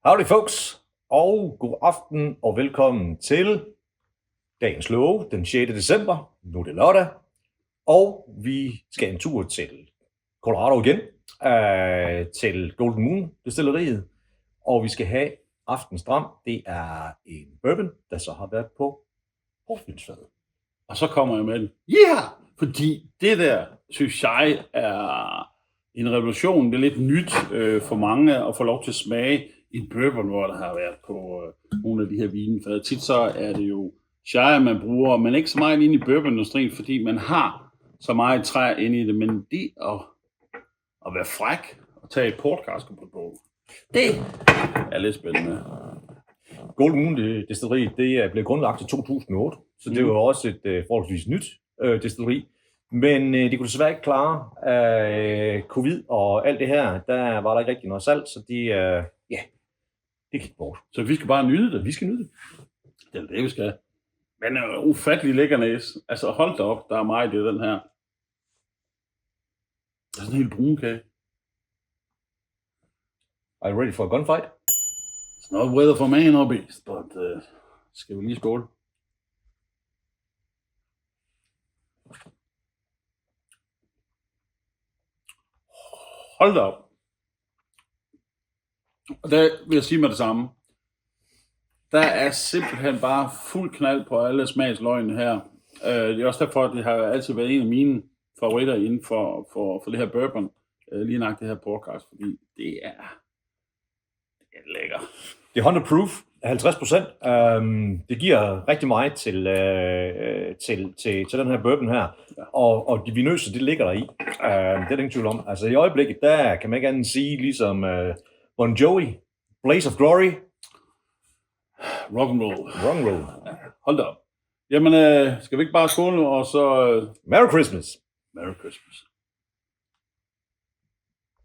Howdy folks, og god aften og velkommen til dagens love den 6. december. Nu er det lørdag, og vi skal en tur til Colorado igen, til Golden Moon destilleriet, og vi skal have aftens dram. Det er en bourbon, der så har været på portvinsfad. Og så kommer jeg med den. Ja! Fordi det der, synes jeg, er en revolution. Det er lidt nyt for mange at få lov til at smage en bourbon, hvor der har været på nogle af de her vinefad. Tit så er det jo shire, man bruger, men ikke så meget inde i bourbonindustrien, fordi man har så meget træ inde i det. Men det at være fræk og tage et portkasker på, det er lidt spændende. Golden Moon destilleri, det er blevet grundlagt i 2008, så det er jo også et forholdsvis nyt destilleri. Men de kunne desværre ikke klare covid og alt det her. Der var der ikke rigtig noget salg, så det gik bort. Så vi skal bare nyde det. Vi skal nyde det. Det er det, vi skal. Men ufattelig lækker næse. Altså hold da op, der er meget i den her. Der er sådan en helt brun kage. Are you ready for a gunfight? It's not weather for man or beast, but skal vi lige skåle? Hold da op. Og der vil jeg sige med det samme. Der er simpelthen bare fuld knald på alle smagsløgene her. Det er også derfor, at det har altid været en af mine favoritter inden for det her bourbon. Lige nok det her podcast, fordi det er lækker. Det er 100 proof, 50%. Det giver rigtig meget til den her bourbon her. Ja. Og de vinøse, det ligger der i. Det er der ingen tvivl om. Altså i øjeblikket, der kan man ikke andet sige, ligesom Bon Jovi, Blaze of Glory. Rock and roll. Rock and roll. Ja, hold da op. Jamen, skal vi ikke bare skåle nu, og så... Merry Christmas. Merry Christmas.